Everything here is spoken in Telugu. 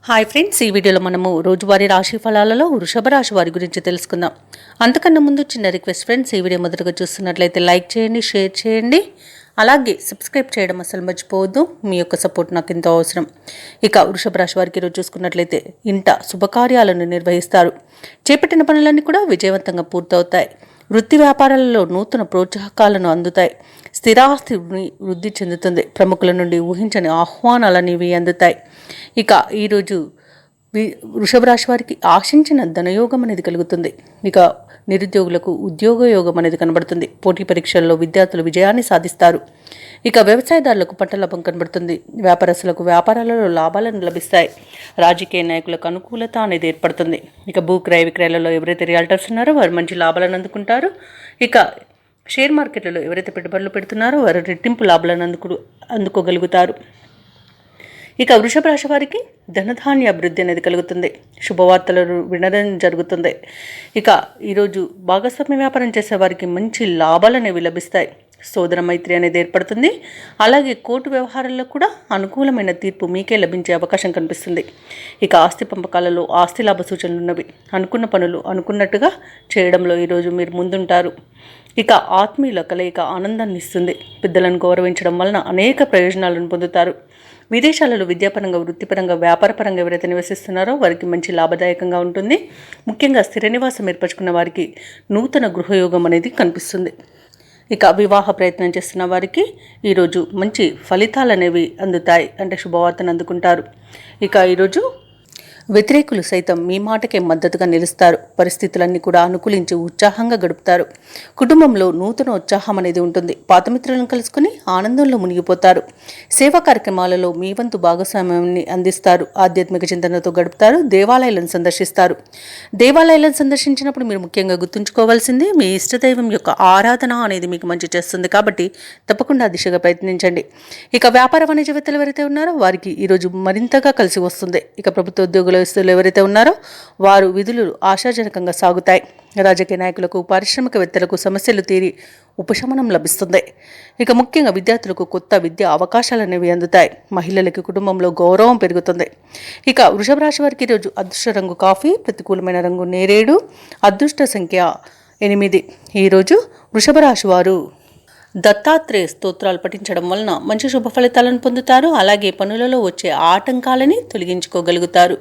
హాయ్ ఫ్రెండ్స్, ఈ వీడియోలో మనము రోజువారీ రాశి ఫలాలలో వృషభ రాశి వారి గురించి తెలుసుకుందాం. అంతకన్నా ముందు చిన్న రిక్వెస్ట్ ఫ్రెండ్స్, ఈ వీడియో మొదటగా చూస్తున్నట్లయితే లైక్ చేయండి, షేర్ చేయండి, అలాగే సబ్స్క్రైబ్ చేయడం అసలు మర్చిపోవద్దు. మీ యొక్క సపోర్ట్ నాకు ఎంతో అవసరం. ఇక వృషభ రాశి వారికి ఈరోజు చూసుకున్నట్లయితే ఇంట శుభకార్యాలను నిర్వహిస్తారు. చేపట్టిన పనులన్నీ కూడా విజయవంతంగా పూర్తవుతాయి. వృత్తి వ్యాపారాలలో నూతన ప్రోత్సాహకాలను అందుతాయి. స్థిరాస్తి వృద్ధి చెందుతుంది. ప్రముఖుల నుండి ఊహించని ఆహ్వానాలనేవి అందుతాయి. ఇక ఈరోజు వృషభ రాశి వారికి ఆశించిన ధనయోగం అనేది కలుగుతుంది. ఇక నిరుద్యోగులకు ఉద్యోగ యోగం అనేది కనబడుతుంది. పోటీ పరీక్షల్లో విద్యార్థులు విజయాన్ని సాధిస్తారు. ఇక వ్యవసాయదారులకు పంట లాభం కనబడుతుంది. వ్యాపారస్తులకు వ్యాపారాలలో లాభాలను లభిస్తాయి. రాజకీయ నాయకులకు అనుకూలత అనేది ఏర్పడుతుంది. ఇక భూ క్రయ విక్రయాలలో ఎవరైతే రియల్టర్స్ ఉన్నారో వారు మంచి లాభాలను అందుకుంటారు. ఇక షేర్ మార్కెట్లలో ఎవరైతే పెట్టుబడులు పెడుతున్నారో వారు రెట్టింపు లాభాలను అందుకోగలుగుతారు. ఇక వృషభ రాశి వారికి ధనధాన్య అభివృద్ధి అనేది కలుగుతుంది. శుభవార్తలను వినడం జరుగుతుంది. ఇక ఈరోజు భాగస్వామ్య వ్యాపారం చేసే వారికి మంచి లాభాలు అనేవి లభిస్తాయి. సోదర మైత్రి అనేది ఏర్పడుతుంది. అలాగే కోర్టు వ్యవహారాల్లో కూడా అనుకూలమైన తీర్పు మీకే లభించే అవకాశం కనిపిస్తుంది. ఇక ఆస్తి పంపకాలలో ఆస్తి లాభ సూచనలు ఉన్నవి. అనుకున్న పనులు అనుకున్నట్టుగా చేయడంలో ఈరోజు మీరు ముందుంటారు. ఇక ఆత్మీయుల కలయిక ఆనందాన్ని ఇస్తుంది. పెద్దలను గౌరవించడం వలన అనేక ప్రయోజనాలను పొందుతారు. విదేశాలలో విద్యాపరంగా, వృత్తిపరంగా, వ్యాపారపరంగా ఎవరైతే నివసిస్తున్నారో వారికి మంచి లాభదాయకంగా ఉంటుంది. ముఖ్యంగా స్థిర నివాసం ఏర్పరచుకున్న వారికి నూతన గృహయోగం అనేది కనిపిస్తుంది. ఇక వివాహ ప్రయత్నం చేస్తున్న వారికి ఈరోజు మంచి ఫలితాలు అనేవి అందుతాయి, అంటే శుభవార్తను అందుకుంటారు. ఇక ఈరోజు వ్యతిరేకులు సైతం మీ మాటకే మద్దతుగా నిలుస్తారు. పరిస్థితులన్నీ కూడా అనుకూలించి ఉత్సాహంగా గడుపుతారు. కుటుంబంలో నూతన ఉత్సాహం అనేది ఉంటుంది. పాత మిత్రులను కలుసుకుని ఆనందంలో మునిగిపోతారు. సేవా కార్యక్రమాలలో మీ వంతు భాగస్వామ్యాన్ని అందిస్తారు. ఆధ్యాత్మిక చింతనతో గడుపుతారు. దేవాలయాలను సందర్శిస్తారు. దేవాలయాలను సందర్శించినప్పుడు మీరు ముఖ్యంగా గుర్తుంచుకోవాల్సింది మీ ఇష్టదైవం యొక్క ఆరాధన అనేది మీకు మంచి చేస్తుంది. కాబట్టి తప్పకుండా దిశగా ప్రయత్నించండి. ఇక వ్యాపార వాణిజ్యవేత్తలు ఎవరైతే ఉన్నారో వారికి ఈరోజు మరింతగా కలిసి వస్తుంది. ఇక ప్రభుత్వ ఉద్యోగులు ఎవరైతే ఉన్నారో వారు విధులు ఆశాజనకంగా సాగుతాయి. రాజకీయ నాయకులకు, పారిశ్రామికవేత్తలకు సమస్యలు తీరి ఉపశమనం లభిస్తుంది. ఇక ముఖ్యంగా విద్యార్థులకు కొత్త విద్యా అవకాశాలు అనేవి అందుతాయి. మహిళలకి కుటుంబంలో గౌరవం పెరుగుతుంది. ఇక వృషభ రాశి వారికి ఈరోజు అదృష్ట రంగు కాఫీ, ప్రతికూలమైన రంగు నేరేడు, అదృష్ట సంఖ్య 8. ఈరోజు వృషభ రాశి వారు దత్తాత్రేయ స్తోత్రాలు పఠించడం వలన మంచి శుభ ఫలితాలను పొందుతారు. అలాగే పనులలో వచ్చే ఆటంకాలని తొలగించుకోగలుగుతారు.